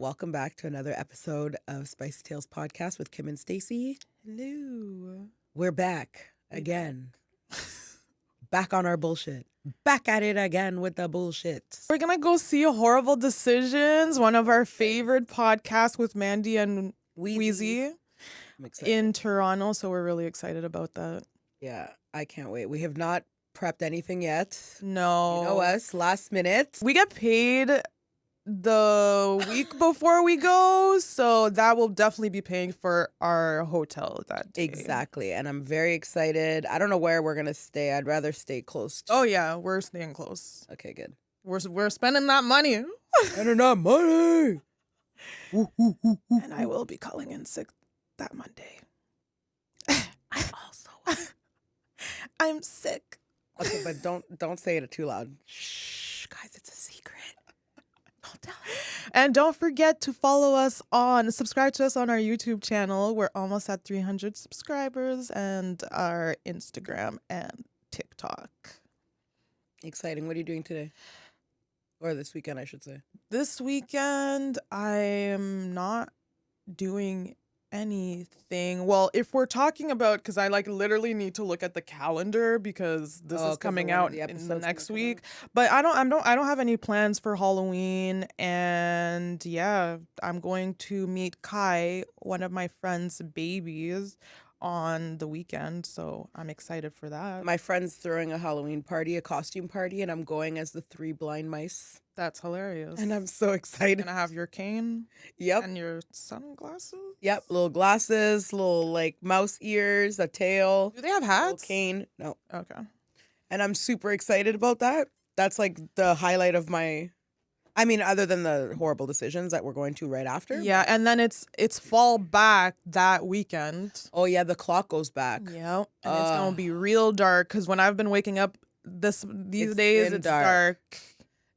Welcome back to another episode of Spicy Tales Podcast with Kim and Stacy. Hello. We're back again. Back on our bullshit. Back at it again with the bullshit. We're going to go see Horrible Decisions, one of our favorite podcasts with Mandy and Wheezy in Toronto. So we're really excited about that. Yeah, I can't wait. We have not prepped anything yet. No. You know us, last minute. We get paid the week before we go, so that will definitely be paying for our hotel that day. Exactly, and I'm very excited. I don't know where we're gonna stay. I'd rather stay close to... Oh yeah, we're staying close. Okay, good. We're spending that money. Spending that money. And I will be calling in sick that Monday. I'm sick. Okay, but don't say it too loud. Shh, guys, it's a secret. Don't tell it. And don't forget to subscribe to us on our YouTube channel. We're almost at 300 subscribers, and our Instagram and TikTok. Exciting. What are you doing today? Or this weekend, I should say. This weekend, I am not doing anything. Well, if we're talking about, because I literally need to look at the calendar because this is coming out in the next week. But I don't have any plans for Halloween, and yeah, I'm going to meet Kai, one of my friend's babies, on the weekend, so I'm excited for that. My friend's throwing a Halloween party, a costume party, and I'm going as the 3 blind mice. That's hilarious. And I'm so excited. And I have your cane. Yep. And your sunglasses. Yep. Little glasses, little mouse ears, a tail. Do they have hats? Little cane. No. Okay. And I'm super excited about that. That's the highlight of my... I mean, other than the Horrible Decisions that we're going to right after. Yeah, and then it's fall back that weekend. Oh, yeah, the clock goes back. Yeah, and it's going to be real dark because when I've been waking up these days, it's dark.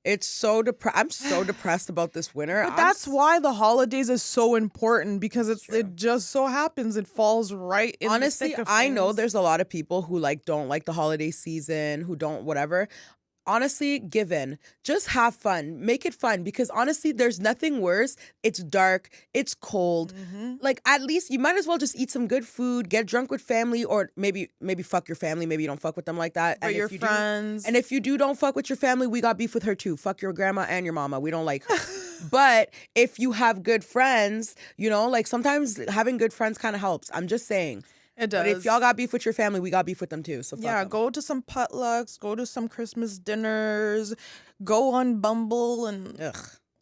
It's so I'm so depressed about this winter. But that's why the holidays is so important, because it just so happens it falls right in the thick of I know things. there's a lot of people who don't like the holiday season, who don't whatever. Honestly, give in. Just have fun. Make it fun, because honestly, there's nothing worse. It's dark. It's cold. Mm-hmm. At least you might as well just eat some good food, get drunk with family, or maybe fuck your family. Maybe you don't fuck with them like that. Or your friends. And if you don't fuck with your family, we got beef with her too. Fuck your grandma and your mama. We don't like her. But if you have good friends, sometimes having good friends kind of helps. I'm just saying. It does. But if y'all got beef with your family, we got beef with them too. So fuck them. Go to some potlucks, go to some Christmas dinners, go on Bumble and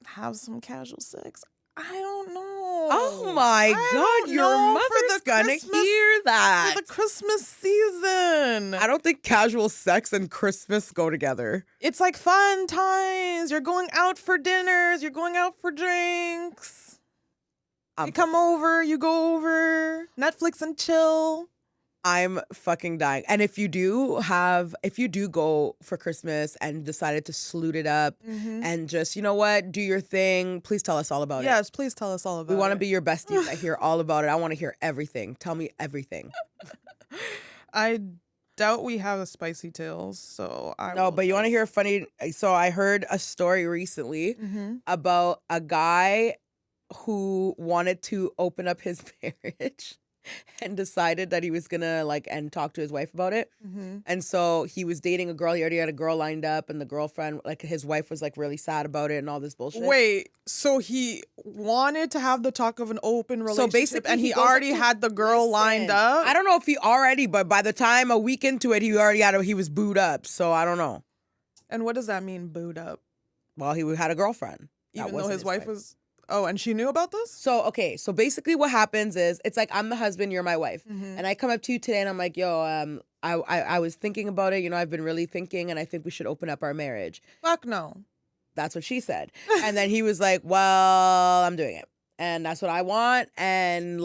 have some casual sex. I don't know. Oh my God, your mother's gonna hear that. For the Christmas season. I don't think casual sex and Christmas go together. It's fun times. You're going out for dinners. You're going out for drinks. You come over, you go over, Netflix and chill. I'm fucking dying. And if you do go for Christmas and decided to sloot it up and just, you know what, do your thing, please tell us all about it. Yes, please tell us all about it. We want to be your besties. I hear all about it. I want to hear everything. Tell me everything. I doubt we have a Spicy Tales, so No, but you want to hear a funny... So I heard a story recently about a guy who wanted to open up his marriage and decided that he was gonna and talk to his wife about it. And so he was dating a girl. He already had a girl lined up, and the girlfriend, his wife, was really sad about it and all this bullshit. Wait, so he wanted to have the talk of an open relationship, so basically, and he already had the girl lined up? I don't know if he already, but by the time a week into it, he was booed up. So I don't know. And what does that mean, booed up? Well, he had a girlfriend. Even though his wife was... Oh, and she knew about this? So basically what happens is, it's I'm the husband, you're my wife. And I come up to you today and I'm like, yo, I was thinking about it. I've been really thinking, and I think we should open up our marriage. Fuck no. That's what she said. And then he was like, well, I'm doing it. And that's what I want. And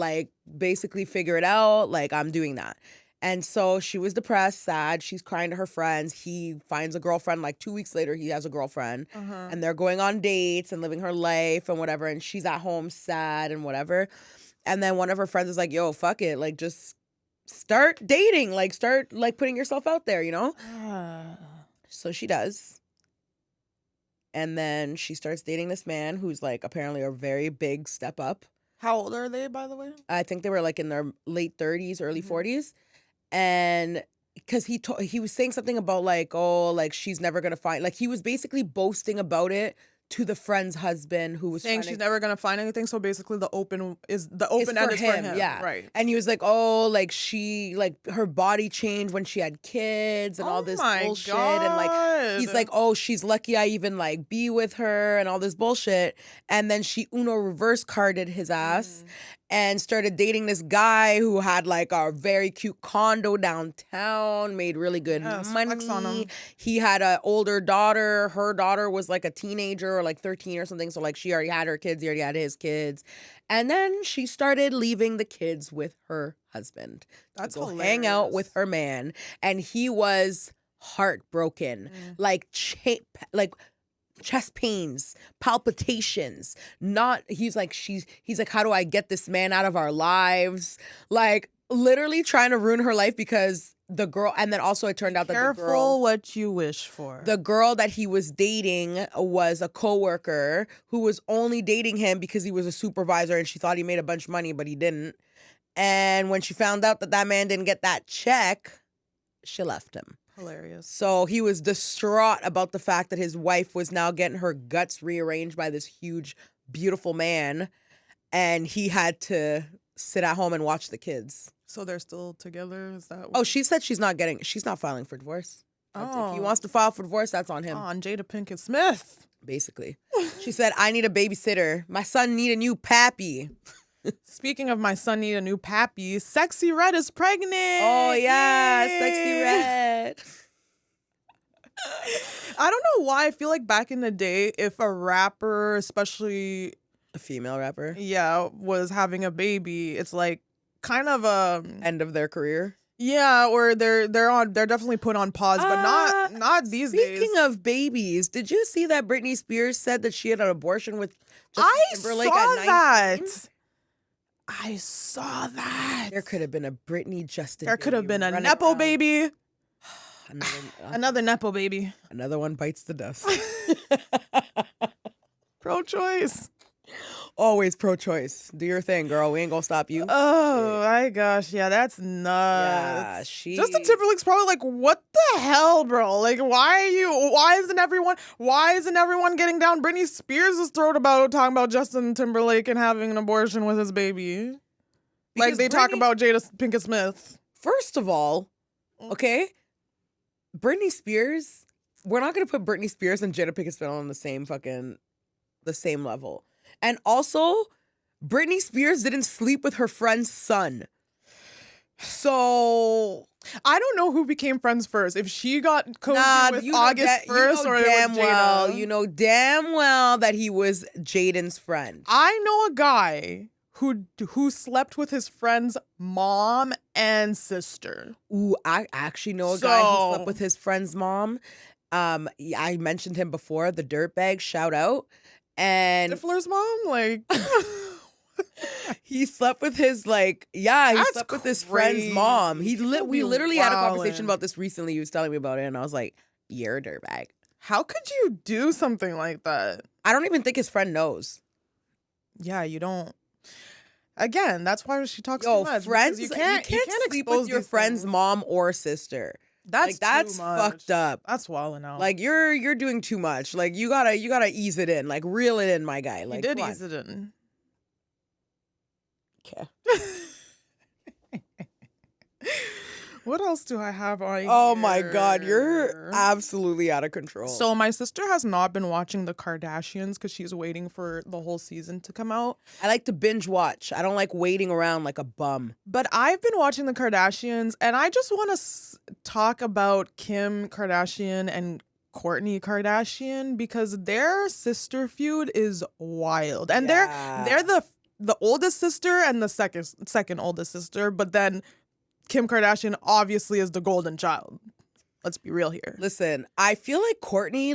basically figure it out. I'm doing that. And so she was depressed, sad. She's crying to her friends. He finds a girlfriend. 2 weeks later, he has a girlfriend. And they're going on dates and living her life and whatever. And she's at home sad and whatever. And then one of her friends is like, yo, fuck it. Just start dating. Start putting yourself out there, So she does. And then she starts dating this man who's like apparently a very big step up. How old are they, by the way? I think they were like in their late 30s, early Mm-hmm. 40s. And because he was saying something about like, oh, like she's never going to find, like he was basically boasting about it to the friend's husband who was saying she's never gonna find anything. So basically, the open end is for him. Yeah, right. And he was like, "Oh, like she, like her body changed when she had kids and all this bullshit." God. And like he's like, "Oh, she's lucky I even like be with her and all this bullshit." And then she Uno reverse carded his ass. And started dating this guy who had like a very cute condo downtown, made really good money. Flex on him. He had an older daughter. Her daughter was like a teenager or like 13 or something. So like she already had her kids. He already had his kids. And then she started leaving the kids with her husband. That's to go hilarious. hang out with her man. And he was heartbroken. Like chest pains, palpitations, he's like, how do I get this man out of our lives? Like literally trying to ruin her life because the girl, and then also it turned out that the girl, careful what you wish for. The girl that he was dating was a coworker who was only dating him because he was a supervisor and she thought he made a bunch of money, but he didn't. And when she found out that man didn't get that check, she left him. Hilarious. So he was distraught about the fact that his wife was now getting her guts rearranged by this huge, beautiful man. And he had to sit at home and watch the kids. So they're still together? Is that? Oh, she said she's not filing for divorce. If he wants to file for divorce, that's on him. On Jada Pinkett Smith. Basically. She said, I need a babysitter. My son need a new pappy. Speaking of my son need a new pappy, Sexy Red is pregnant. Oh, yeah. Yay. Sexy Red. I don't know why. I feel like back in the day, if a rapper, especially a female rapper, was having a baby, it's like kind of end of their career. Yeah, or they're definitely put on pause, but not these days. Speaking of babies, did you see that Britney Spears said that she had an abortion with Justin Timberlake at 19? I saw that. There could have been a Britney Justin. There could have been a Nepo baby. Another Nepo baby. Another one bites the dust. Pro-choice. Always pro-choice. Do your thing, girl. We ain't gonna stop you. Oh my gosh, yeah, that's nuts. Yeah, Justin Timberlake's probably like, what the hell, bro? Like, why isn't everyone getting down Britney Spears' throat about talking about Justin Timberlake and having an abortion with his baby? Because like they talk about Jada Pinkett Smith. First of all, okay, Britney Spears, we're not gonna put Britney Spears and Jada Pinkett Smith on the same level. And also, Britney Spears didn't sleep with her friend's son. So I don't know who became friends first. If she got cozy with August first, or damn with Jada. You know damn well that he was Jaden's friend. I know a guy who slept with his friend's mom and sister. Ooh, I actually know a guy who slept with his friend's mom. I mentioned him before, the dirtbag, shout out. And Stifler's mom, like he slept with his slept with his friend's mom. We literally had a conversation about this recently. He was telling me about it, and I was like, "You're a dirtbag. How could you do something like that?" I don't even think his friend knows. Yeah, you don't. Again, that's why she talks too much. Friends, you can't sleep with your friend's mom or sister. That's fucked up. That's wilding out. Like you're doing too much. Like you gotta ease it in. Like reel it in, my guy. Like you did ease it in. Okay. What else do I have on here? Oh my God, you're absolutely out of control. So my sister has not been watching the Kardashians because she's waiting for the whole season to come out. I like to binge watch. I don't like waiting around like a bum. But I've been watching the Kardashians, and I just want to talk about Kim Kardashian and Kourtney Kardashian because their sister feud is wild. And they're the oldest sister and the second oldest sister, but then Kim Kardashian obviously is the golden child. Let's be real here. Listen, I feel like Kourtney,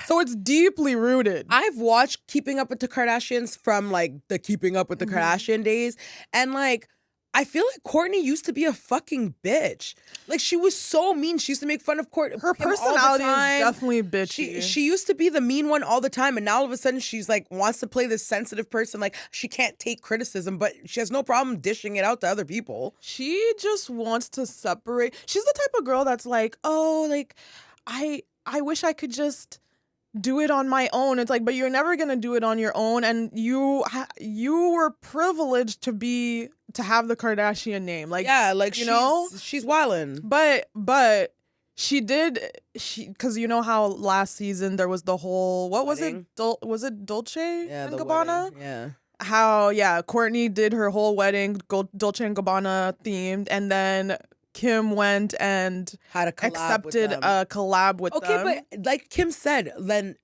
so it's deeply rooted. I've watched Keeping Up with the Kardashians from like the Keeping Up with the Kardashian days, and like I feel like Kourtney used to be a fucking bitch. Like, she was so mean. She used to make fun of Kourtney. Her personality is definitely bitchy. She used to be the mean one all the time, and now all of a sudden she's like wants to play this sensitive person. Like, she can't take criticism, but she has no problem dishing it out to other people. She just wants to separate. She's the type of girl that's like, oh, like, I wish I could just do it on my own. It's like, but you're never gonna do it on your own, and you were privileged to have the Kardashian name. Like, yeah, like, she's wildin'. But she because you know how last season there was the whole, what was it? Was it Dolce and Gabbana? Wedding. Yeah. How, Kourtney did her whole wedding Dolce and Gabbana themed, and then Kim went and had accepted a collab with them. Okay, but like Kim said, then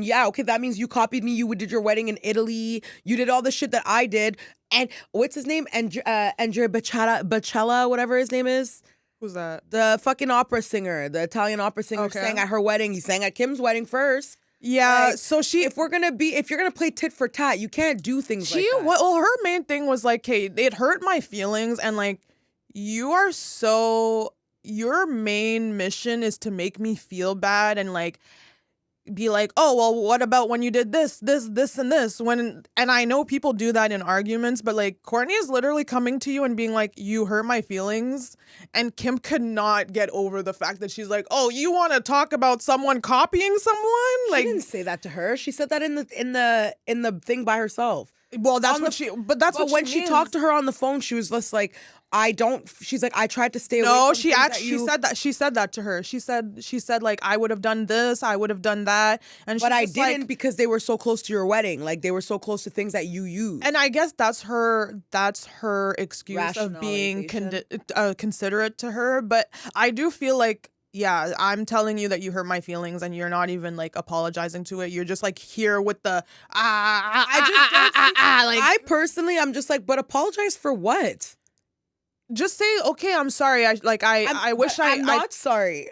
yeah, okay, that means you copied me. You did your wedding in Italy. You did all the shit that I did. And what's his name? Andrea Bocelli, whatever his name is. Who's that? The fucking opera singer, the Italian opera singer, sang at her wedding. He sang at Kim's wedding first. Yeah, like, so if you're gonna play tit for tat, you can't do things like that. Well, her main thing was like, hey, it hurt my feelings, and like, your main mission is to make me feel bad and like be like, oh, well, what about when you did this, and this? And I know people do that in arguments, but like, Kourtney is literally coming to you and being like, you hurt my feelings. And Kim could not get over the fact that she's like, oh, you want to talk about someone copying someone? Like, she didn't say that to her. She said that in the thing by herself. Well, that's what she. But that's what when she talked to her on the phone, she was just like, she's like, I tried to stay away. No, she said that. She said that to her. She said like, I would have done this, I would have done that, but I didn't, because they were so close to your wedding. Like, they were so close to things that you used. And I guess that's her excuse of being considerate to her. But I do feel like, yeah, I'm telling you that you hurt my feelings, and you're not even like apologizing to it. You're just like here with the I personally, I'm just like, but apologize for what? Just say, okay, I'm sorry. I'm not sorry.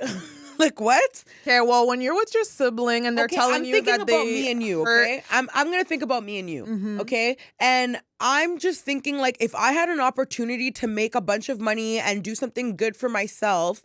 Like, what? Okay, well, when you're with your sibling and they're telling you that about me and you, okay? I'm gonna think about me and you, okay? And I'm just thinking, like, if I had an opportunity to make a bunch of money and do something good for myself,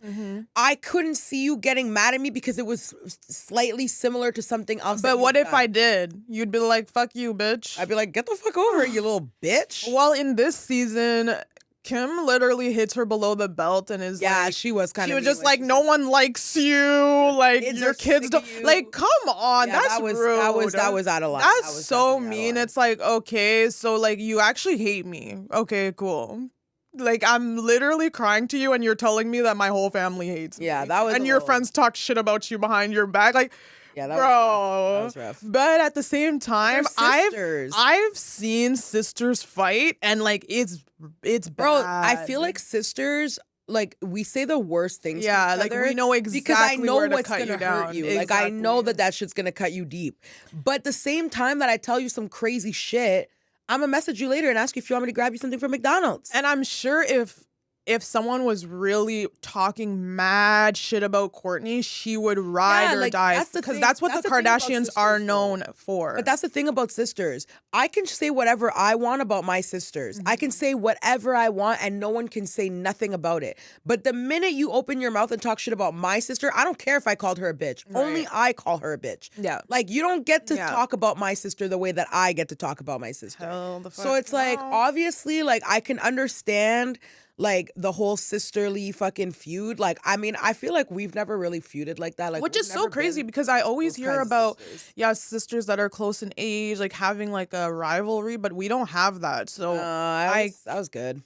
I couldn't see you getting mad at me because it was slightly similar to something else. But what if I did? You'd be like, fuck you, bitch. I'd be like, get the fuck over it, you little bitch. Well, in this season, Kim literally hits her below the belt and is like, she was kind of. She was just like, no one likes you. Like, your kids don't. Like, come on, that's rude. That was out of line. That's so mean. It's like, okay, so like, you actually hate me. Okay, cool. Like, I'm literally crying to you, and you're telling me that my whole family hates me. Yeah, that was. And your friends talk shit about you behind your back, like. Yeah, that was rough. But at the same time, I've seen sisters fight, and like, it's bad. Bro, I feel like sisters, like, we say the worst things. Yeah, like, we know exactly because I know where what's to cut gonna you down. hurt you. Exactly. Like, I know that shit's gonna cut you deep. But at the same time that I tell you some crazy shit, I'm gonna message you later and ask you if you want me to grab you something from McDonald's. And I'm sure if someone was really talking mad shit about Kourtney, she would ride or die, because that's what the Kardashians are known for. But that's the thing about sisters. I can say whatever I want about my sisters. I can say whatever I want, and no one can say nothing about it. But the minute you open your mouth and talk shit about my sister, I don't care if I called her a bitch. Right. Only I call her a bitch. Yeah. Like, you don't get to talk about my sister the way that I get to talk about my sister. So it's like, obviously, like, I can understand, like, the whole sisterly fucking feud. Like, I mean, I feel like we've never really feuded like that. Like, which is so crazy, because I always hear about sisters that are close in age, like, having like a rivalry, but we don't have that. So that was good.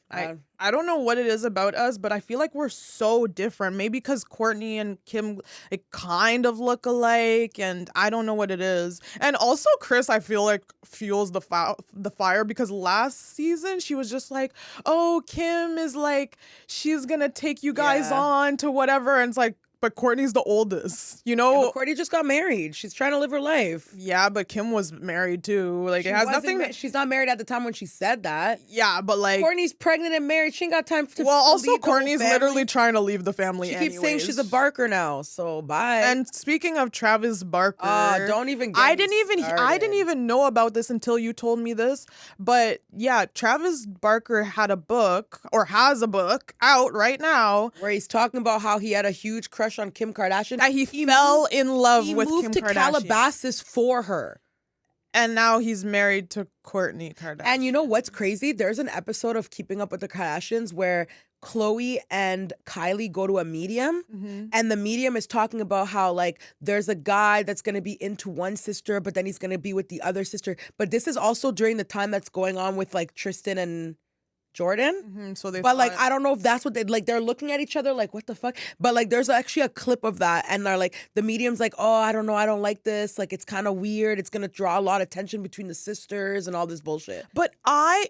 I don't know what it is about us, but I feel like we're so different. Maybe because Kourtney and Kim, like, kind of look alike, and I don't know what it is. And also Kris, I feel like, fuels the fire, because last season she was just like, oh, Kim is like, she's gonna take you guys on to whatever, and it's like, but Courtney's the oldest, you Yeah, know? but Courtney just got married. She's trying to live her life. Yeah, but Kim was married too. Like, She it has wasn't nothing. she's not married at the time when she said that. Yeah, but like, Courtney's pregnant and married. She ain't got time to. well, to also lead the whole Courtney's family. literally trying to leave the family. She keeps saying she's a Barker now. So bye. And speaking of Travis Barker, don't even. Get I me didn't even know about this until you told me this. But yeah, Travis Barker had a book, or has a book out right now, where he's talking about how he had a huge crush on Kim Kardashian. that he fell in love with Kim He moved to Kardashian. Calabasas for her. And now he's married to Kourtney Kardashian. And you know what's crazy? There's an episode of Keeping Up with the Kardashians where Khloe and Kylie go to a medium, and the medium is talking about how, like, there's a guy that's going to be into one sister, but then he's going to be with the other sister. But this is also during the time that's going on with, like, Tristan and Jordan. So they but like, I don't know if that's what they like. They're looking at each other like, what the fuck? But like, there's actually a clip of that, and they're like, the medium's like, oh, I don't know, I don't like this. Like, it's kind of weird. It's gonna draw a lot of tension between the sisters and all this bullshit. But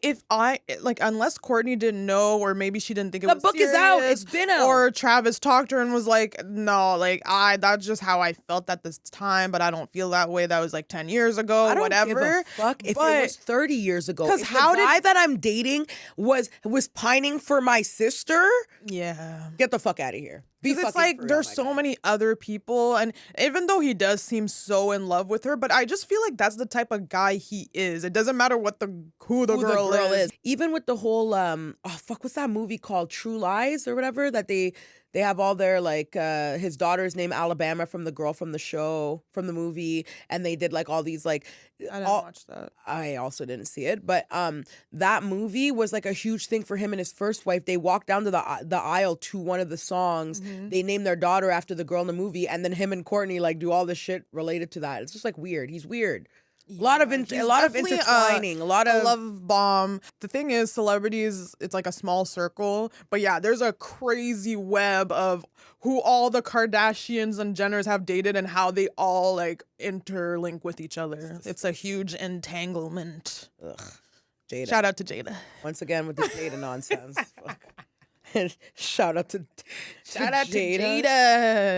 if I like, unless Kourtney didn't know, or maybe she didn't think it The was book serious, is out. It's been out. Or Travis talked to her and was like, no, like, that's just how I felt at this time, but I don't feel that way. That was like 10 years ago, I don't whatever. give a fuck if it was 30 years ago. Because If how the guy that I'm dating was pining for my sister, yeah, get the fuck out of here. It's like there's so many other people, and even though he does seem so in love with her, but I just feel like that's the type of guy he is. It doesn't matter who the girl is. Even with the whole what's that movie called, True Lies or whatever, that they have all their, like, his daughter's name Alabama from the girl from the show, from the movie, and they did like all these, like, I didn't watch that. I also didn't see it, but that movie was like a huge thing for him and his first wife. They walked down to the aisle to one of the songs. They named their daughter after the girl in the movie, and then him and Kourtney like do all this shit related to that. It's just like weird. He's weird. A lot of intertwining, a lot of love bomb. The thing is, celebrities, it's like a small circle, but yeah, there's a crazy web of who all the Kardashians and Jenners have dated and how they all like interlink with each other. It's a huge entanglement. Ugh. Jada. Shout out to Jada Once again with the Jada nonsense. Shout out to Jada.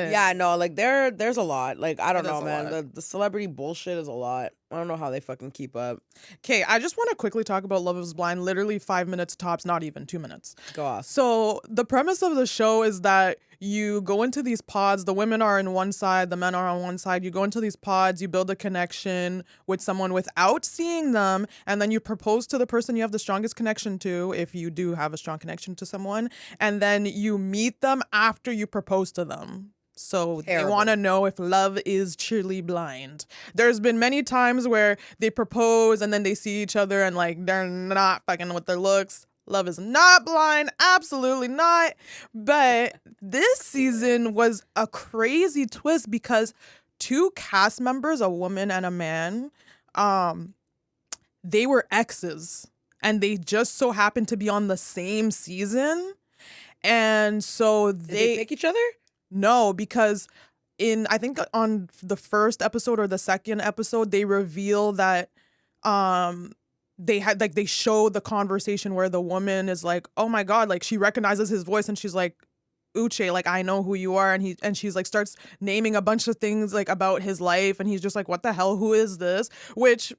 Yeah, no, like there's a lot. Like, I don't know, man. The celebrity bullshit is a lot. I don't know how they fucking keep up. Okay, I just want to quickly talk about Love is Blind. Literally 5 minutes tops, not even 2 minutes. Go off. So the premise of the show is that you go into these pods. The women are on one side, the men are on one side. You go into these pods, you build a connection with someone without seeing them, and then you propose to the person you have the strongest connection to, if you do have a strong connection to someone, and then you meet them after you propose to them. So they want to know if love is truly blind. There's been many times where they propose and then they see each other and like they're not fucking with their looks. Love is not blind. Absolutely not. But this season was a crazy twist because two cast members, a woman and a man, they were exes and they just so happened to be on the same season. And so Did they pick each other? No, because I think on the first episode or the second episode, they reveal that they show the conversation where the woman is like, oh my God, like she recognizes his voice and she's like, Uche, like I know who you are, and she's like starts naming a bunch of things like about his life, and he's just like, what the hell, who is this? Which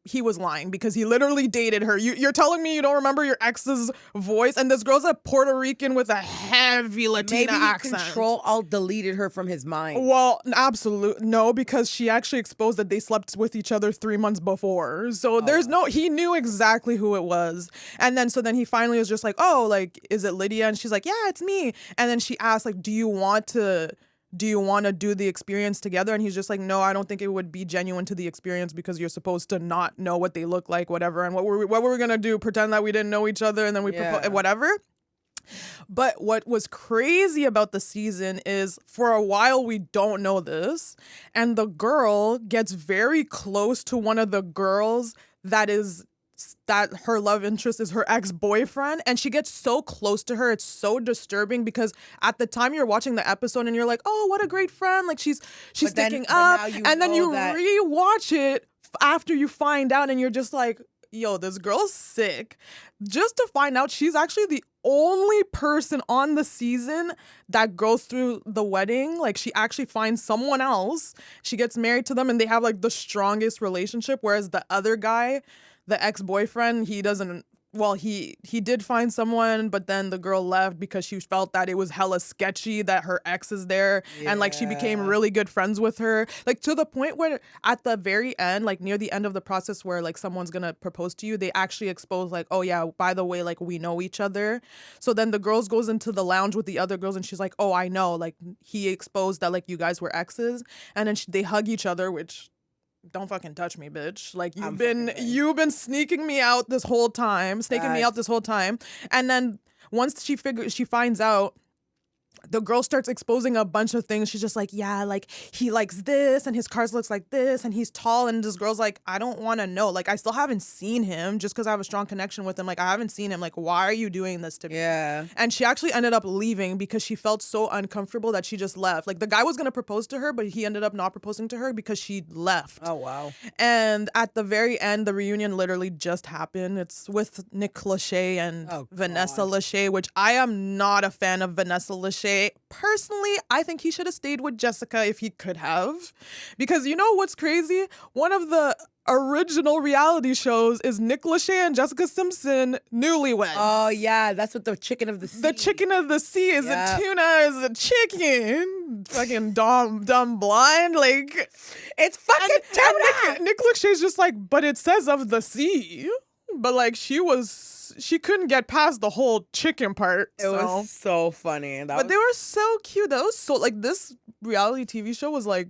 he was lying because he literally dated her. You're telling me you don't remember your ex's voice? And this girl's a Puerto Rican with a heavy Latina accent. Maybe Control-Alt deleted her from his mind. Well, absolutely no, because she actually exposed that they slept with each other 3 months before. So he knew exactly who it was. And then so he finally was just like, oh, like, is it Lydia? And she's like, yeah, it's me. And then she asked, like, do you want to do the experience together? And he's just like, no, I don't think it would be genuine to the experience because you're supposed to not know what they look like, whatever. And what were we gonna do? Pretend that we didn't know each other and then we propose, whatever. But what was crazy about the season is for a while we don't know this, and the girl gets very close to one of the girls that her love interest is her ex-boyfriend, and she gets so close to her. It's so disturbing because at the time you're watching the episode and you're like, oh, what a great friend, like she's sticking up, and then you rewatch it after you find out and you're just like, yo, this girl's sick. Just to find out she's actually the only person on the season that goes through the wedding. Like, she actually finds someone else. She gets married to them and they have like the strongest relationship. Whereas the other guy, the ex-boyfriend, he doesn't. Well, he did find someone, but then the girl left because she felt that it was hella sketchy that her ex is there. Yeah. And like she became really good friends with her. Like to the point where at the very end, like near the end of the process where like someone's gonna propose to you, they actually expose like, oh yeah, by the way, like we know each other. So then the girls goes into the lounge with the other girls and she's like, oh, I know. Like he exposed that like you guys were exes. And then they hug each other, which... Don't fucking touch me, bitch. Like you've been sneaking me out this whole time, And then once she finds out, the girl starts exposing a bunch of things. She's just like, yeah, like he likes this and his cars looks like this and he's tall. And this girl's like, I don't want to know. Like, I still haven't seen him just because I have a strong connection with him. Like, I haven't seen him. Like, why are you doing this to me? Yeah. And she actually ended up leaving because she felt so uncomfortable that she just left. Like, the guy was going to propose to her, but he ended up not proposing to her because she left. Oh, wow. And at the very end, the reunion literally just happened. It's with Nick Lachey and Vanessa Lachey, which I am not a fan of Vanessa Lachey. Personally, I think he should have stayed with Jessica if he could have. Because you know what's crazy? One of the original reality shows is Nick Lachey and Jessica Simpson Newlyweds. Oh, yeah. That's what the chicken of the sea. The chicken of the sea is a tuna, is a chicken. Fucking dumb blind. Like, it's fucking tuna. Nick Lachey's just like, but it says of the sea. But like, she couldn't get past the whole chicken part. It was so funny. But they were so cute. That was so, like, this reality TV show was like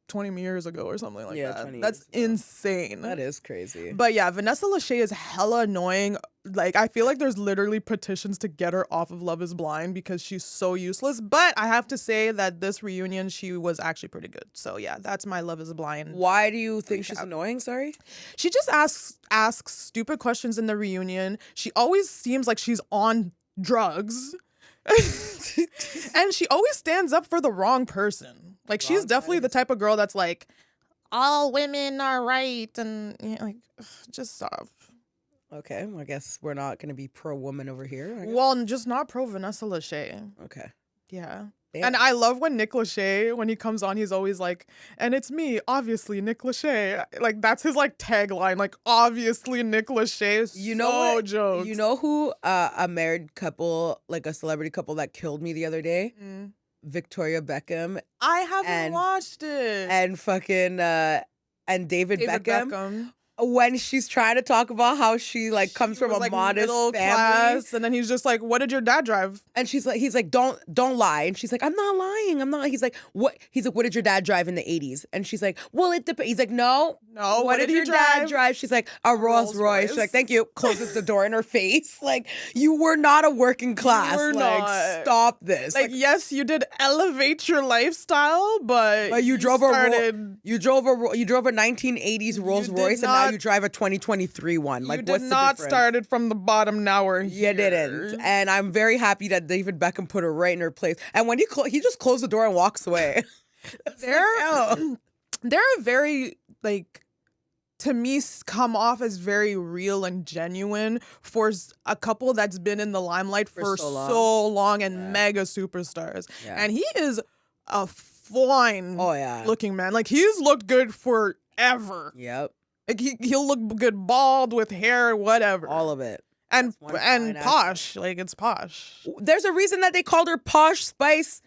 20 years ago or something like that. That's insane. That is crazy. But yeah, Vanessa Lachey is hella annoying. Like, I feel like there's literally petitions to get her off of Love is Blind because she's so useless. But I have to say that this reunion, she was actually pretty good. So yeah, that's my Love is Blind. Why do you think she's annoying? Sorry? She just asks stupid questions in the reunion. She always seems like she's on drugs. And she always stands up for the wrong person. Like, she's definitely the type of girl that's like, all women are right. And you know, like, just stop. Okay, well, I guess we're not going to be pro-woman over here. Well, just not pro-Vanessa Lachey. Okay. Yeah. Damn. And I love when Nick Lachey, when he comes on, he's always like, and it's me, obviously, Nick Lachey. Like, that's his, like, tagline. Like, obviously, Nick Lachey is so jokes. You know who a married couple, like a celebrity couple that killed me the other day? Victoria Beckham. I haven't watched it. And fucking, and David Beckham. When she's trying to talk about how she like comes from a like modest middle family, class, and then he's just like, "What did your dad drive?" And he's like, "Don't lie." And she's like, "I'm not lying. I'm not." He's like, "What?" He's like, "What did your dad drive in the '80s?" And she's like, "Well, it depends." He's like, "No. What did your dad drive?" She's like, "A Rolls Royce." She's like, "Thank you." Closes the door in her face. Like, you were not a working class. You were not. Stop this. Like, yes, you did elevate your lifestyle, but you drove a 1980s Rolls Royce, and now you drive a 2023 one. Like, what's the difference? You did not started from the bottom. Now we're here. You didn't. And I'm very happy that David Beckham put her right in her place. And when he just closed the door and walks away. They're very, like, to me, come off as very real and genuine for a couple that's been in the limelight for so long and mega superstars. Yeah. And he is a fine looking man. Like, he's looked good forever. Yep. Like, he'll look good bald with hair, whatever. All of it. And posh. Like, it's posh. There's a reason that they called her Posh Spice.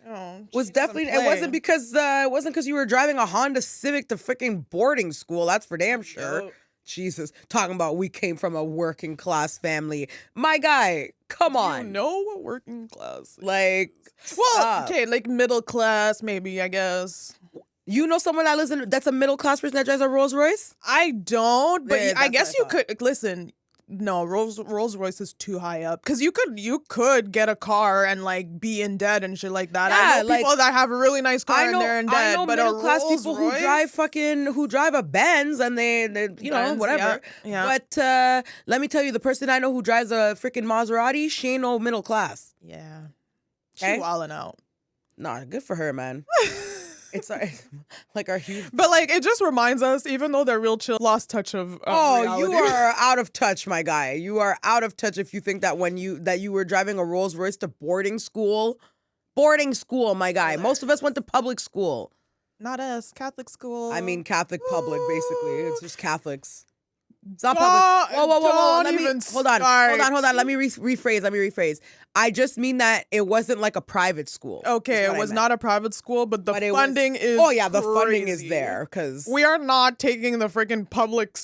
Was definitely it wasn't because you were driving a Honda Civic to freaking boarding school. That's for damn sure. Yep. Jesus, talking about we came from a working class family. My guy, come on. You know what working class is? Like, well, okay, like middle class, maybe, I guess. You know someone that's a middle class person that drives a Rolls Royce? I don't, but I guess you could listen. No, Rolls Royce is too high up because you could get a car and like be in debt and shit like that. Yeah, I know people that have a really nice car and they're in debt. I know but middle class people who drive a Benz and they you know whatever. Yeah. But let me tell you, the person I know who drives a freaking Maserati, she ain't no middle class. Yeah, she's wilding out. Nah, good for her, man. It's like our huge. But like, it just reminds us, even though they're real chill, lost touch of reality. You are out of touch, my guy. You are out of touch if you think that you were driving a Rolls Royce to boarding school, my guy. Most of us went to public school. Not us, Catholic school. I mean, Catholic public, basically. It's just Catholics. It's not public. Whoa. Hold on. Let me rephrase. I just mean that it wasn't like a private school. Okay, it was not a private school, but the funding is the funding is there because we are not taking the freaking public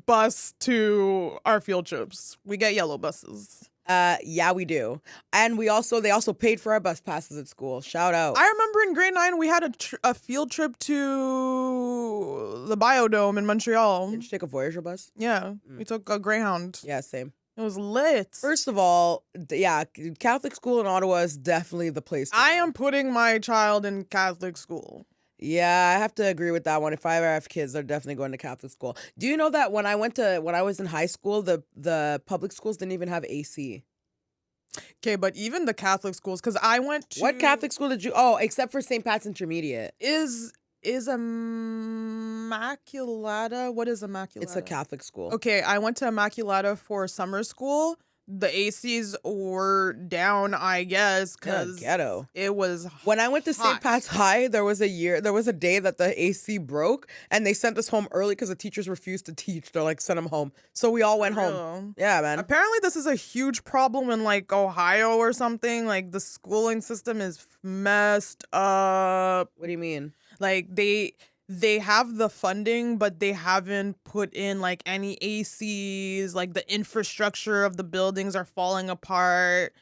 bus to our field trips. We get yellow buses. Yeah, we do. And they also paid for our bus passes at school. Shout out. I remember in grade 9, we had a field trip to the Biodome in Montreal. Did you take a Voyager bus? Yeah, we took a Greyhound. Yeah, same. It was lit. First of all, yeah, Catholic school in Ottawa is definitely the place to I am putting my child in Catholic school. Yeah, I have to agree with that one. If I ever have kids, they're definitely going to Catholic school. Do you know that when I was in high school, the public schools didn't even have AC? Okay, but even the Catholic schools, because I went to... What Catholic school did you... Oh, except for St. Pat's Intermediate. Is Immaculata... What is Immaculata? It's a Catholic school. Okay, I went to Immaculata for summer school. The ACs were down, I guess, because ghetto. It was when I went to hot. St. Pat's High, there was a day that the AC broke, and they sent us home early because the teachers refused to teach. They're like, send them home. So we all went home. Yeah, man. Apparently, this is a huge problem in like Ohio or something. Like the schooling system is messed up. What do you mean? Like they have the funding, but they haven't put in like any ACs. Like the infrastructure of the buildings are falling apart.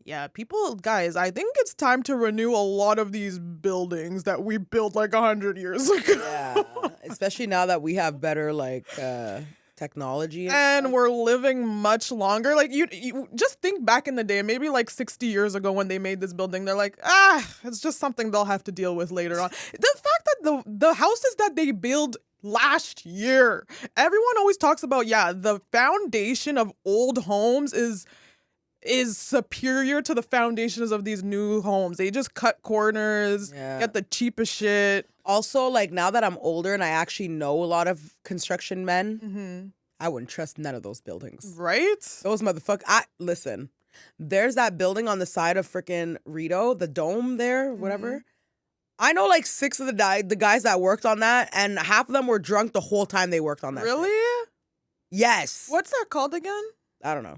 Yeah, guys, I think it's time to renew a lot of these buildings that we built like 100 years ago. Yeah, especially now that we have better like technology and we're living much longer. Like you just think back in the day, maybe like 60 years ago when they made this building, they're like, it's just something they'll have to deal with later on. The fact that the houses that they built last year, everyone always talks about, the foundation of old homes is superior to the foundations of these new homes. They just cut corners, get the cheapest shit. Also, like now that I'm older and I actually know a lot of construction men, I wouldn't trust none of those buildings. Right? Those motherfuckers. Listen, there's that building on the side of freaking Rito, the dome there, whatever. I know like 6 of the guys that worked on that, and half of them were drunk the whole time they worked on that. Really? Shit. Yes. What's that called again? I don't know.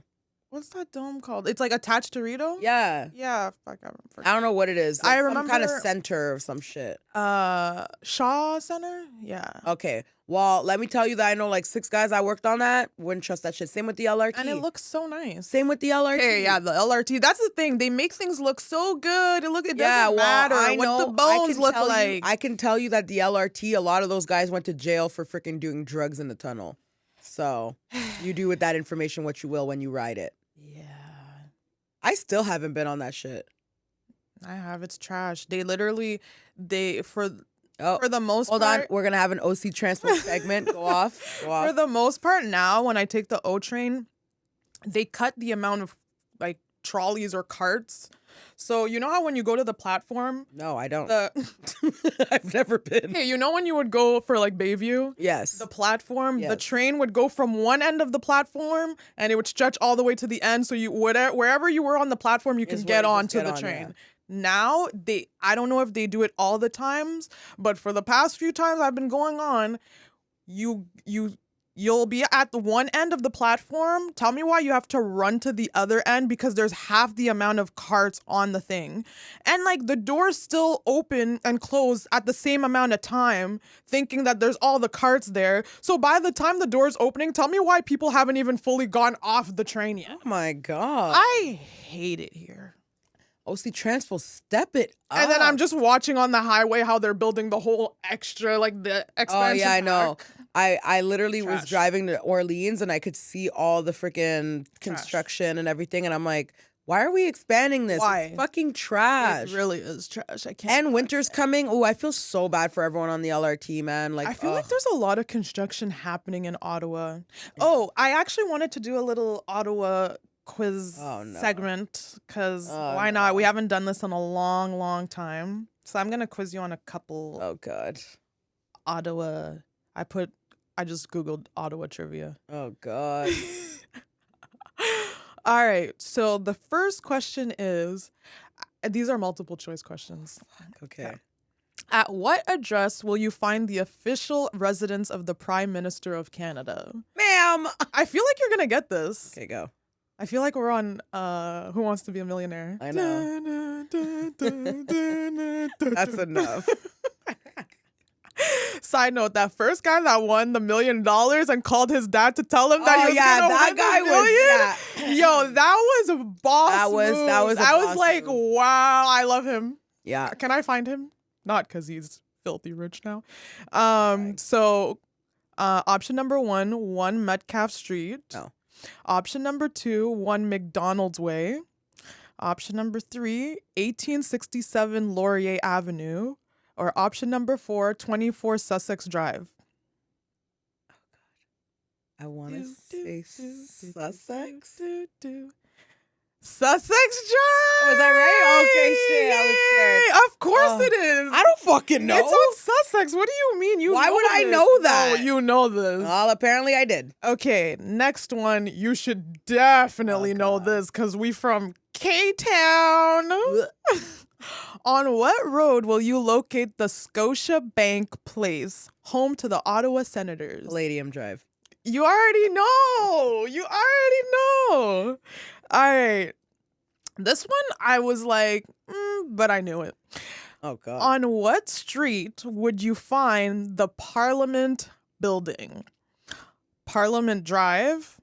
What's that dome called? It's like attached to Rito? Yeah. Yeah, fuck, I don't know what it is. Like I remember some kind of center or some shit. Shaw Center? Yeah. Okay. Well, let me tell you that I know like 6 guys that worked on that. Wouldn't trust that shit. Same with the LRT. And it looks so nice. Same with the LRT. Okay, yeah, the LRT. That's the thing. They make things look so good. It doesn't matter what the bones look like. I can tell you that the LRT, a lot of those guys went to jail for freaking doing drugs in the tunnel. So you do with that information what you will when you ride it. Yeah. I still haven't been on that shit. I have. It's trash. For the most part. Hold on. We're going to have an OC transport segment. Go off. For the most part now, when I take the O train, they cut the amount of like trolleys or carts. So you know how when you go to the platform? No, I don't. I've never been. Hey, you know when you would go for like Bayview? Yes. The platform, yes. The train would go from one end of the platform and it would stretch all the way to the end. So wherever you were on the platform, you can get onto the train. Yeah. Now, I don't know if they do it all the times, but for the past few times I've been going on, you'll be at the one end of the platform. Tell me why you have to run to the other end, because there's half the amount of carts on the thing. And like the doors still open and close at the same amount of time, thinking that there's all the carts there. So by the time the door's opening, tell me why people haven't even fully gone off the train yet. Oh my God. I hate it here. OC Transpo, step it up. And then I'm just watching on the highway how they're building the whole extra, like the expansion. Oh yeah, I know. I literally Trash. was driving to Orleans and I could see all the freaking construction and everything, and I'm like, why are we expanding this? Why? It's fucking trash. It really is trash. I can't. And winter's coming. Oh, I feel so bad for everyone on the LRT, man. Like I feel like there's a lot of construction happening in Ottawa. Oh, I actually wanted to do a little Ottawa quiz Oh, no. segment because Oh, why not? no. We haven't done this in a long, long time. So I'm going to quiz you on a couple Oh, God. Ottawa. I just Googled Ottawa trivia. Oh, God. All right. So the first question is, these are multiple choice questions. Okay. At what address will you find the official residence of the Prime Minister of Canada? Ma'am. I feel like you're going to get this. Okay, go. I feel like we're on Who Wants to Be a Millionaire. I know. That's enough. Side note, that first guy that won the $1 million and called his dad to tell him that he was gonna that win guy the million. was. Yo, that was a boss That was move. a I was boss like, move. wow, I love him. Yeah. Can I find him? Not because he's filthy rich now. Right. So option number 1 Metcalfe Street. Oh. Option number 2, 1 McDonald's Way. Option number 3, 1867 Laurier Avenue. Or option number 4, 24 Sussex Drive. I want to say Sussex. Sussex Drive. Was that right? Okay, shit. I was scared. Of course it is. I don't fucking know. It's on Sussex. What do you mean? Why know would I this? know that? Oh, you know this. Well, apparently I did. Okay, next one. You should definitely know God. this because we from K-Town. On what road will you locate the Scotia Bank Place, home to the Ottawa Senators? Palladium Drive. You already know. All right. This one, I was like, but I knew it. Oh, God. On what street would you find the Parliament Building? Parliament Drive,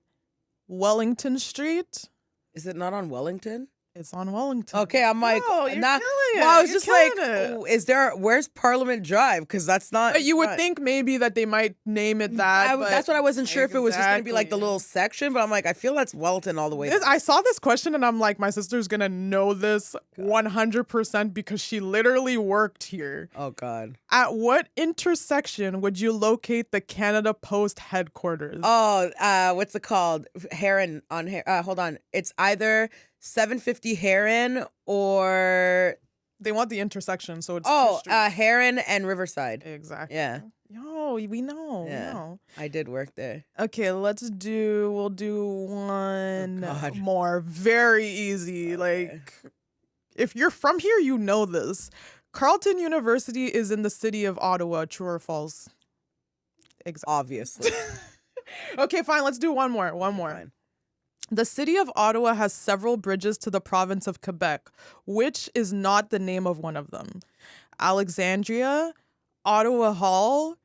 Wellington Street. Is it not on Wellington? It's on Wellington. Okay, I'm like, No, you're nah. killing it. Well, I was You're just like, killing it. where's Parliament Drive? Because that's not. But you would not- think maybe that they might name it that. but that's what I wasn't sure if it was just going to be like the Exactly. little section, but I'm like, I feel that's Wellington all the way. I saw this question and I'm like, my sister's going to know this 100% because she literally worked here. Oh, God. At what intersection would you locate the Canada Post headquarters? Oh, what's it called? Heron on hold on. It's either 750 Heron or They want the intersection, so it's two streets. Heron and Riverside. Exactly. Yeah. Yo, we know. Yeah. We know. I did work there. Okay, we'll do one God. more. Very easy. Okay. Like, if you're from here, you know this. Carleton University is in the city of Ottawa, true or false? Exactly. Obviously. Okay, fine. Let's do one more. Fine. The city of Ottawa has several bridges to the province of Quebec, which is not the name of one of them. Alexandria, Ottawa Hall,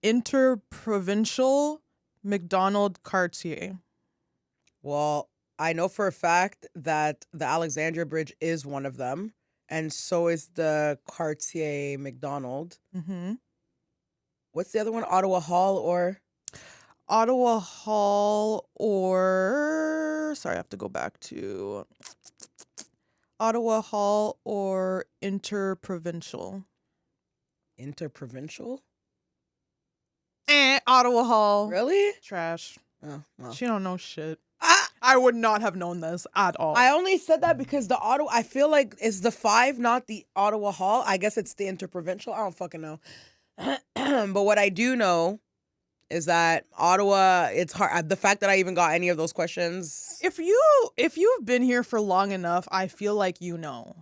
Interprovincial, McDonald Cartier. Well, I know for a fact that the Alexandria Bridge is one of them, and so is the Cartier McDonald. Mm-hmm. What's the other one? Ottawa Hall or? Ottawa Hall or... Sorry, I have to go back to... Ottawa Hall or Interprovincial. Interprovincial? Ottawa Hall. Really? Trash. Oh, well. She don't know shit. Ah! I would not have known this at all. I only said that because the Ottawa, I feel like is the 5 not the Ottawa Hall? I guess it's the Interprovincial. I don't fucking know. But what I do know is that Ottawa, it's hard. The fact that I even got any of those questions. If you've been here for long enough, I feel like you know.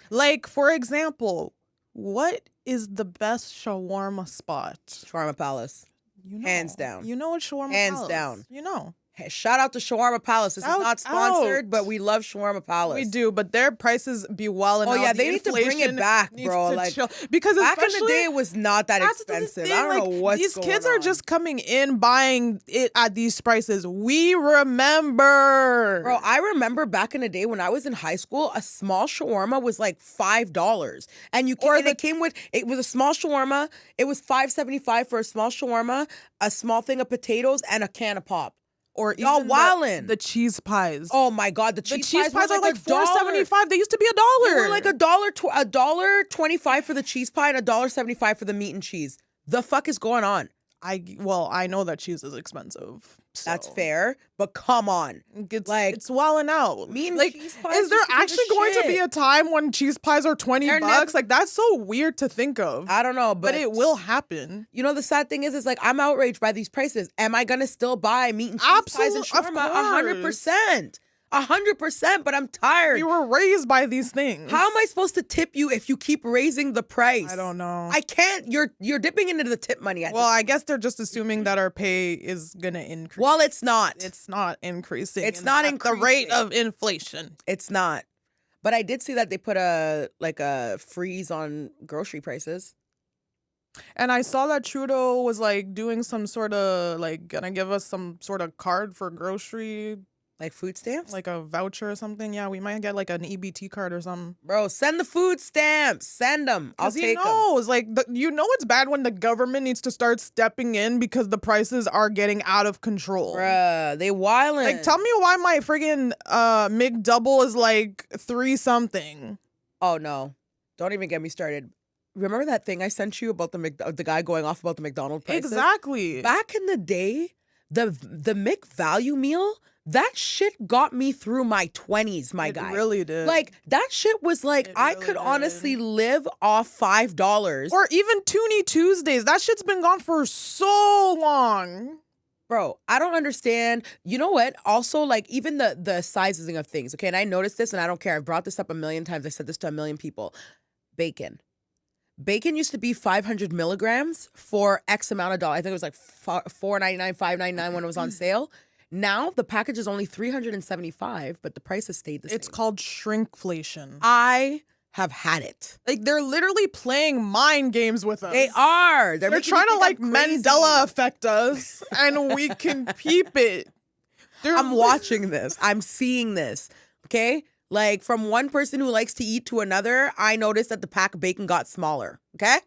Like, for example, what is the best shawarma spot? Shawarma Palace. You know. Hands down. You know what shawarma Hands Palace. down. You know. Hey, shout out to Shawarma Palace. This is not sponsored, but we love Shawarma Palace. We do, but their prices be well enough. Oh yeah, they need to bring it back, bro. Like because back in the day, it was not that expensive. I don't know what's these going kids on. are just coming in buying it at these prices. We remember, Bro, I remember back in the day when I was in high school, a small shawarma was like $5, and it was a small shawarma. It was $5.75 for a small shawarma, a small thing of potatoes, and a can of pop. Or y'all even wildin'. the cheese pies. Oh my God, the cheese pies are like $4.75. $4.75. They used to be $1. They were like $1.25 for the cheese pie and $1.75 for the meat and cheese. The fuck is going on? I know that cheese is expensive. So. That's fair, but come on. It's welling out. Mean cheese pies is there actually going to be a time when cheese pies are $20? Like, that's so weird to think of. I don't know, but it will happen. You know, the sad thing is like, I'm outraged by these prices. Am I gonna still buy meat and cheese pies and shawarma? 100%. 100%, but I'm tired. You were raised by these things. How am I supposed to tip you if you keep raising the price? I don't know. I can't. You're dipping into the tip money. I guess they're just assuming that our pay is going to increase. Well, it's not. It's not increasing. It's not increasing. The rate of inflation. It's not. But I did see that they put a freeze on grocery prices. And I saw that Trudeau was like doing some sort of like gonna give us some sort of card for grocery. Like food stamps? Like a voucher or something. Yeah, we might get like an EBT card or something. Bro, send the food stamps. Send them. I'll take them. Because he knows. Like, it's bad when the government needs to start stepping in because the prices are getting out of control. Bruh, they wildin'. Like, tell me why my friggin' McDouble is like $3 something. Oh, no. Don't even get me started. Remember that thing I sent you about the guy going off about the McDonald's prices? Exactly. Back in the day, the McValue meal... That shit got me through my 20s, my guy. It really did. Like, that shit was like, I could honestly live off $5. Or even Toonie Tuesdays. That shit's been gone for so long. Bro, I don't understand. You know what? Also, like, even the sizing of things, okay? And I noticed this, and I don't care. I've brought this up a million times. I said this to a million people. Bacon. Bacon used to be 500 milligrams for X amount of dollars. I think it was like $4.99, $5.99 when it was on sale. Now, the package is only $375, but the price has stayed the same. It's called shrinkflation. I have had it. Like, they're literally playing mind games with us. They are. They're trying to, like, Mandela affect us, and we can peep it. I'm watching this. I'm seeing this, okay? Like, from one person who likes to eat to another, I noticed that the pack of bacon got smaller, okay?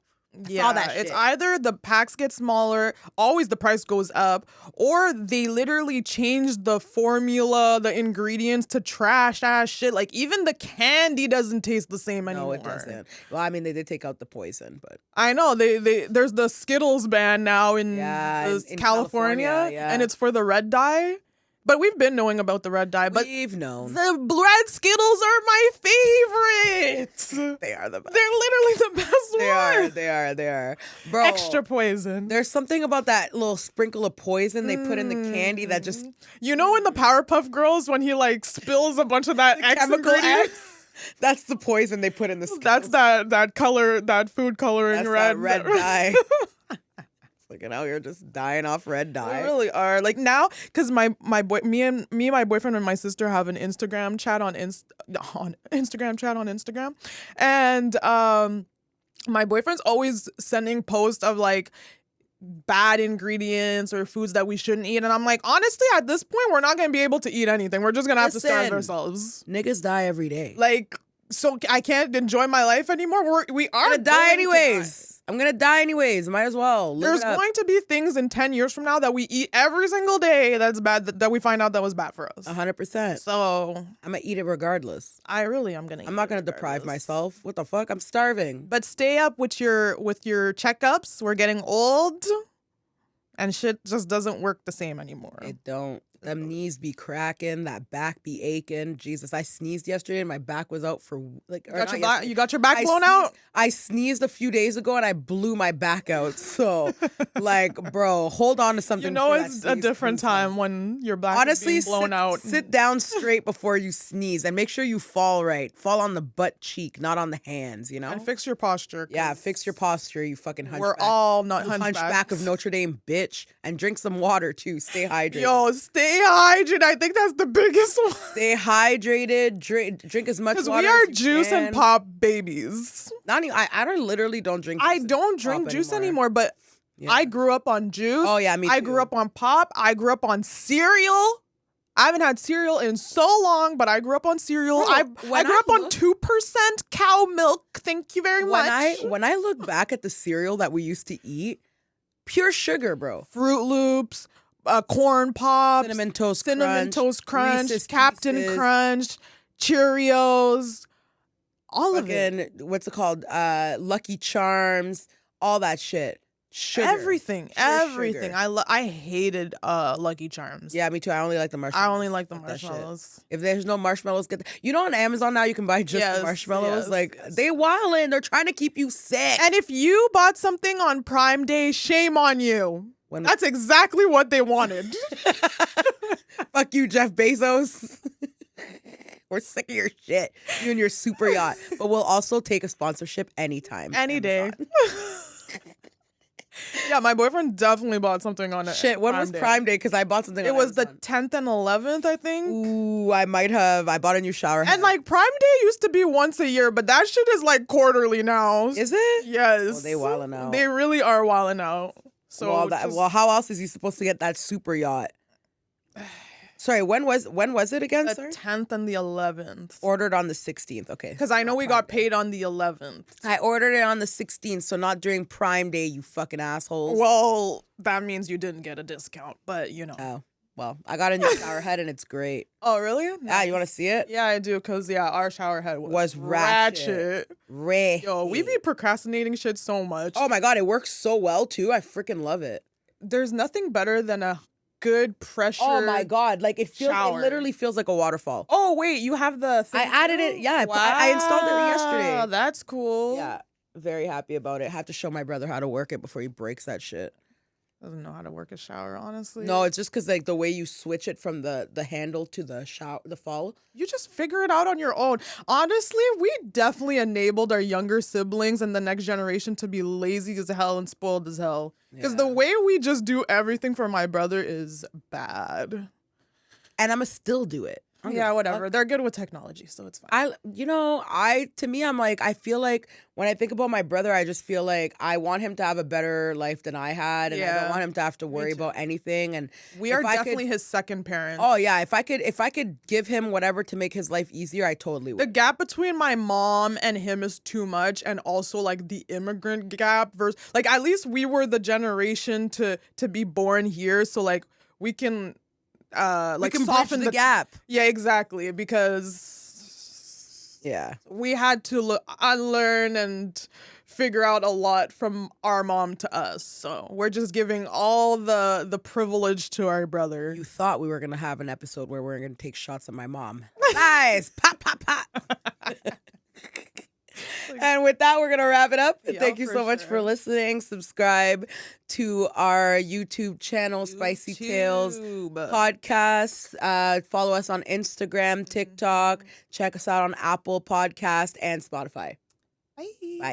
Yeah, it's either the packs get smaller, always the price goes up, or they literally change the formula, the ingredients to trash ass shit. Like, even the candy doesn't taste the same anymore. No, it doesn't. Well, I mean, they did take out the poison, but I know there's the Skittles ban now in California, yeah. and it's for the red dye. But we've been knowing about the red dye. But we've known. The red Skittles are my favorites. They are the best. They're literally the best They are. Bro. Extra poison. There's something about that little sprinkle of poison they put in the candy that just... You know in the Powerpuff Girls when he like spills a bunch of that chemical X? That's the poison they put in the Skittles. That's that color, that food coloring. That's red. That red dye. Looking out here just dying off red dye. They really are. Like now, because my boyfriend and my sister have an Instagram chat on Instagram. And my boyfriend's always sending posts of like bad ingredients or foods that we shouldn't eat. And I'm like, honestly, at this point, we're not gonna be able to eat anything. We're just gonna have to starve ourselves. Niggas die every day. Like, so I can't enjoy my life anymore. We are gonna die anyways. I'm gonna die anyways. Might as well. There's going to be things in 10 years from now that we eat every single day that's bad, that we find out that was bad for us. 100%. So I'm gonna eat it regardless. I'm not gonna deprive myself. What the fuck? I'm starving. But stay up with your checkups. We're getting old, and shit just doesn't work the same anymore. It don't. Them knees be cracking, that back be aching. Jesus, I sneezed yesterday and my back was out for like. You got your back blown out? I sneezed a few days ago and I blew my back out. So, like, bro, hold on to something. You know, it's a different time when your back is being blown out. Sit down straight before you sneeze and make sure you fall right. Fall on the butt cheek, not on the hands. You know, and fix your posture. Yeah, fix your posture. You fucking hunchback. We're all not hunchback of Notre Dame, bitch. And drink some water too. Stay hydrated. Yo, stay hydrated. I think that's the biggest one. Stay hydrated. Drink as much water. Because we are juice and pop babies. Not even, I literally don't drink. I don't drink juice anymore, but yeah. I grew up on juice. Oh yeah, me too. I grew up on pop. I grew up on cereal. I haven't had cereal in so long, but I grew up on cereal. I grew up on 2% cow milk. Thank you very much. When I look back at the cereal that we used to eat, pure sugar, bro. Fruit Loops, corn pops, Cinnamon Toast Crunch, Reese's Captain Pieces. Crunch, Cheerios, all of it. What's it called? Lucky Charms, all that shit. Sugar. Everything. Sugar. I hated Lucky Charms. Yeah, me too. I only like the marshmallows. I only like the marshmallows. If there's no marshmallows, on Amazon now you can buy just the marshmallows. They wildin'. They're trying to keep you sick. And if you bought something on Prime Day, shame on you. That's exactly what they wanted. Fuck you, Jeff Bezos. We're sick of your shit. You and your super yacht. But we'll also take a sponsorship anytime. Any day. Yeah, my boyfriend definitely bought something on it. Shit, when was Prime Day? Because I bought something on It was Amazon. the 10th and 11th, I think. Ooh, I might have. I bought a new shower head. And like Prime Day used to be once a year, but that shit is like quarterly now. Is it? Yes. Oh, they wildin' out. They really are wildin' out. So well, how else is he supposed to get that super yacht? Sorry, when was it again? The Sorry? 10th and the 11th. Ordered on the 16th. Okay. Because I know we got paid on the 11th. I ordered it on the 16th, so not during Prime Day, you fucking assholes. Well, that means you didn't get a discount, but you know. Oh, well, I got a new shower head and it's great. Oh, really? Nice. Yeah, you want to see it? Yeah, I do, because, our shower head was ratchet. Yo, we be procrastinating shit so much. Oh my God, it works so well, too. I freaking love it. There's nothing better than a good pressure. Oh my God, like it literally feels like a waterfall. Oh wait, you have the thing I added it. Yeah, wow. I installed it yesterday. That's cool. Yeah, very happy about it. Have to show my brother how to work it before he breaks that shit. Doesn't know how to work a shower, honestly. No, it's just because like the way you switch it from the handle to the shower, the fall. You just figure it out on your own. Honestly, we definitely enabled our younger siblings and the next generation to be lazy as hell and spoiled as hell. Because the way we just do everything for my brother is bad. And I'ma still do it. Yeah, whatever. They're good with technology, so it's fine. I'm like, I feel like when I think about my brother, I just feel like I want him to have a better life than I had, and I don't want him to have to worry about anything. And we are definitely his second parent. Oh yeah, if I could give him whatever to make his life easier, I totally would. The gap between my mom and him is too much, and also like the immigrant gap versus like at least we were the generation to be born here, so like we can. We can soften the gap. Yeah, exactly. Because we had to unlearn and figure out a lot from our mom to us. So we're just giving all the privilege to our brother. You thought we were gonna have an episode where we're gonna take shots at my mom. Nice, pop, pop, pop. And with that, we're going to wrap it up. Thank you so much for listening. Subscribe to our YouTube channel, Spicy Tales Podcast. Follow us on Instagram, TikTok. Check us out on Apple Podcast and Spotify. Bye. Bye.